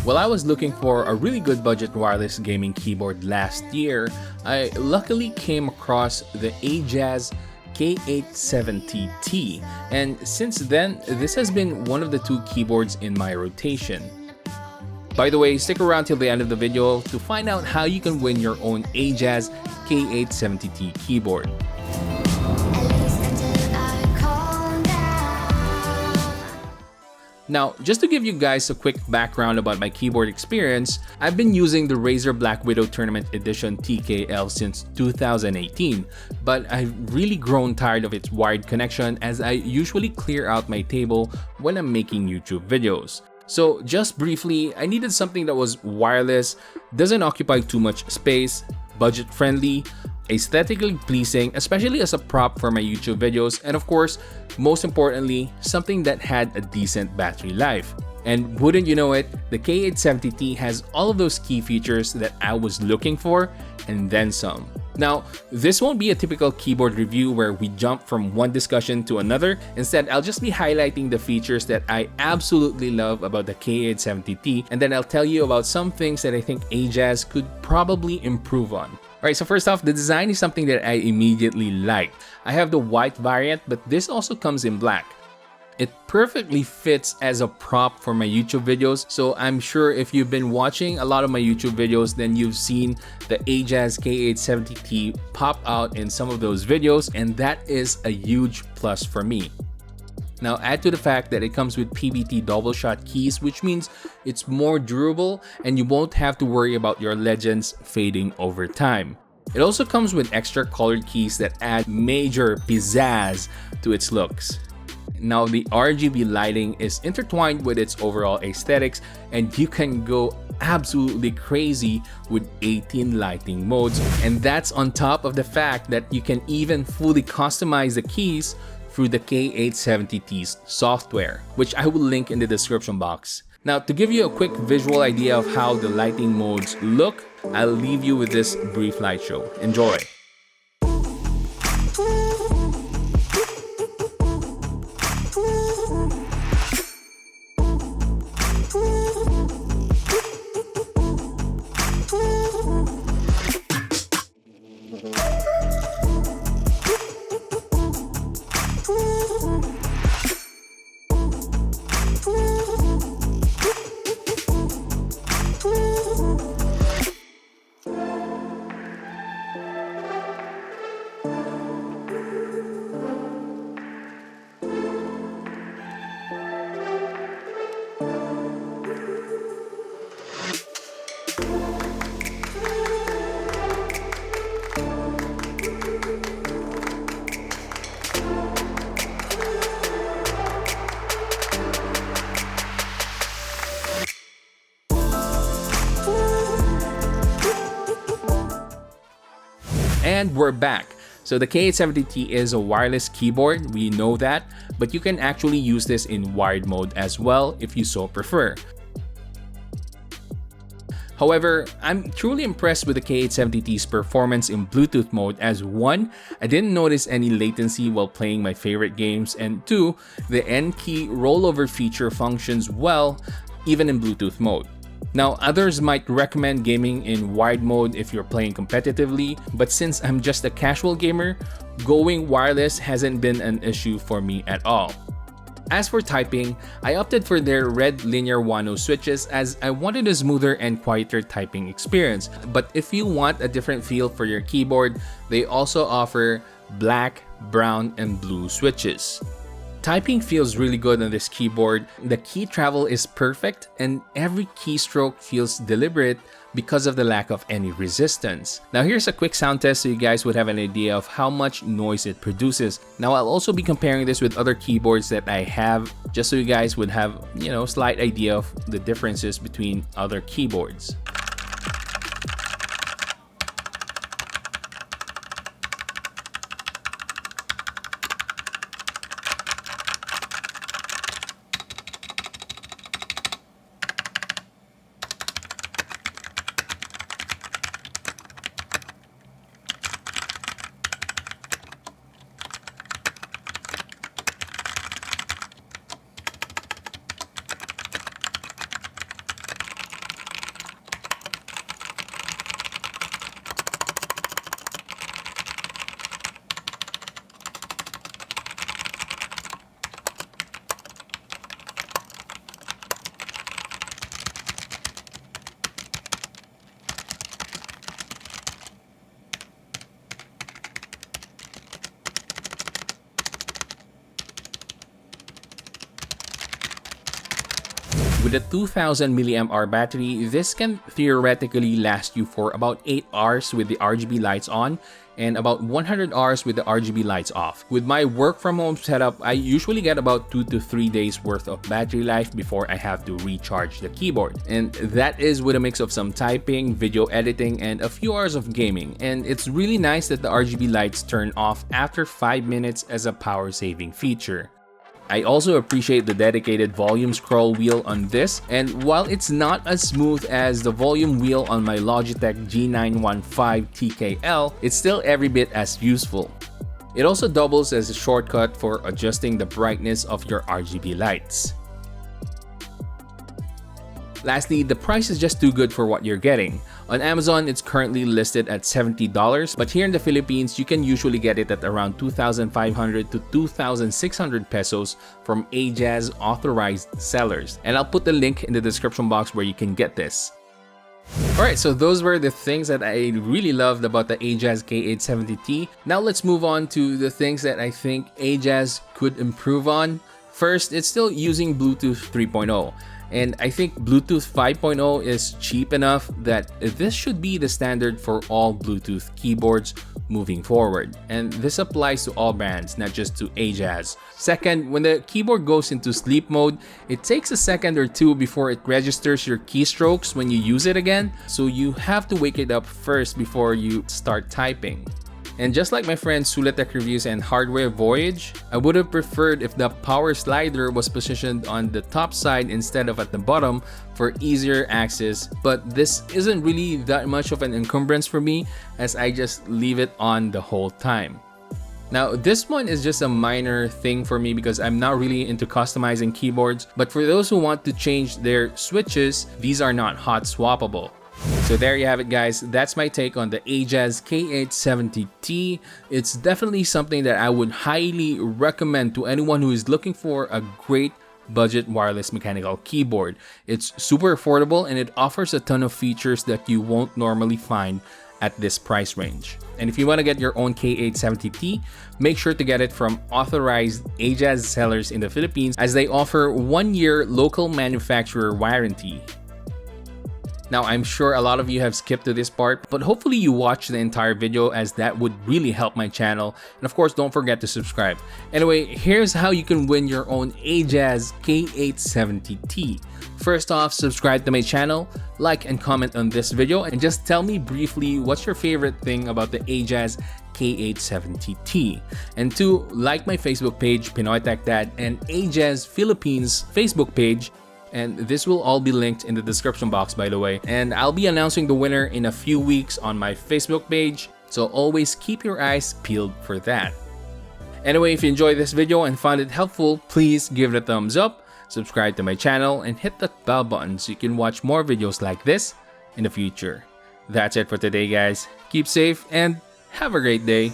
While I was looking for a really good budget wireless gaming keyboard last year, I luckily came across the Ajazz K870T, and since then, this has been one of the two keyboards in my rotation. By the way, stick around till the end of the video to find out how you can win your own Ajazz K870T keyboard. Now, just to give you guys a quick background about my keyboard experience, I've been using the Razer Black Widow Tournament Edition TKL since 2018, but I've really grown tired of its wired connection as I usually clear out my table when I'm making YouTube videos. So just briefly, I needed something that was wireless, doesn't occupy too much space, budget-friendly, aesthetically pleasing, especially as a prop for my YouTube videos, and of course, most importantly, something that had a decent battery life. And wouldn't you know it, the K870T has all of those key features that I was looking for, and then some. Now, this won't be a typical keyboard review where we jump from one discussion to another. Instead, I'll just be highlighting the features that I absolutely love about the K870T, and then I'll tell you about some things that I think Ajazz could probably improve on. Alright, so first off, the design is something that I immediately liked. I have the white variant, but this also comes in black. It perfectly fits as a prop for my YouTube videos, so I'm sure if you've been watching a lot of my YouTube videos, then you've seen the Ajazz K870T pop out in some of those videos, and that is a huge plus for me. Now add to the fact that it comes with PBT double shot keys, which means it's more durable and you won't have to worry about your legends fading over time. It also comes with extra colored keys that add major pizzazz to its looks. Now the RGB lighting is intertwined with its overall aesthetics, and you can go absolutely crazy with 18 lighting modes, and that's on top of the fact that you can even fully customize the keys through the K870T's software, which I will link in the description box. Now, to give you a quick visual idea of how the lighting modes look, I'll leave you with this brief light show. Enjoy! And we're back. So the K870T is a wireless keyboard, we know that, but you can actually use this in wired mode as well if you so prefer. However, I'm truly impressed with the K870T's performance in Bluetooth mode as 1, I didn't notice any latency while playing my favorite games, and 2, the N key rollover feature functions well even in Bluetooth mode. Now, others might recommend gaming in wired mode if you're playing competitively, but since I'm just a casual gamer, going wireless hasn't been an issue for me at all. As for typing, I opted for their red linear 1.0 switches as I wanted a smoother and quieter typing experience. But if you want a different feel for your keyboard, they also offer black, brown, and blue switches. Typing feels really good on this keyboard. The key travel is perfect and every keystroke feels deliberate because of the lack of any resistance. Now here's a quick sound test so you guys would have an idea of how much noise it produces. Now I'll also be comparing this with other keyboards that I have just so you guys would have, slight idea of the differences between other keyboards. With a 2000 mAh battery, this can theoretically last you for about 8 hours with the RGB lights on and about 100 hours with the RGB lights off. With my work from home setup, I usually get about 2 to 3 days worth of battery life before I have to recharge the keyboard. And that is with a mix of some typing, video editing, and a few hours of gaming. And it's really nice that the RGB lights turn off after 5 minutes as a power saving feature. I also appreciate the dedicated volume scroll wheel on this, and while it's not as smooth as the volume wheel on my Logitech G915TKL, it's still every bit as useful. It also doubles as a shortcut for adjusting the brightness of your RGB lights. Lastly, the price is just too good for what you're getting. On Amazon, it's currently listed at $70, but here in the Philippines, you can usually get it at around 2,500 to 2,600 pesos from Ajazz Authorized Sellers. And I'll put the link in the description box where you can get this. Alright, so those were the things that I really loved about the Ajazz K870T. Now let's move on to the things that I think Ajazz could improve on. First, it's still using Bluetooth 3.0. And I think Bluetooth 5.0 is cheap enough that this should be the standard for all Bluetooth keyboards moving forward. And this applies to all brands, not just to Ajazz. Second, when the keyboard goes into sleep mode, it takes a second or two before it registers your keystrokes when you use it again. So you have to wake it up first before you start typing. And just like my friend Sulatech Reviews and Hardware Voyage, I would have preferred if the power slider was positioned on the top side instead of at the bottom for easier access, but this isn't really that much of an encumbrance for me as I just leave it on the whole time. Now, this one is just a minor thing for me because I'm not really into customizing keyboards, but for those who want to change their switches, these are not hot swappable. So there you have it, guys. That's my take on the Ajazz K870T. It's definitely something that I would highly recommend to anyone who is looking for a great budget wireless mechanical keyboard. It's super affordable and it offers a ton of features that you won't normally find at this price range. And if you want to get your own K870T, make sure to get it from authorized Ajazz sellers in the Philippines, as they offer 1-year local manufacturer warranty. Now, I'm sure a lot of you have skipped to this part, but hopefully you watch the entire video, as that would really help my channel. And of course, don't forget to subscribe. Anyway, here's how you can win your own Ajazz K870T. First off, subscribe to my channel, like and comment on this video, and just tell me briefly what's your favorite thing about the Ajazz K870T. And 2, like my Facebook page, Pinoy Tech Dad, and Ajazz Philippines Facebook page. And this will all be linked in the description box, by the way. And I'll be announcing the winner in a few weeks on my Facebook page, so always keep your eyes peeled for that. Anyway, if you enjoyed this video and found it helpful, please give it a thumbs up, subscribe to my channel, and hit that bell button so you can watch more videos like this in the future. That's it for today, guys. Keep safe and have a great day.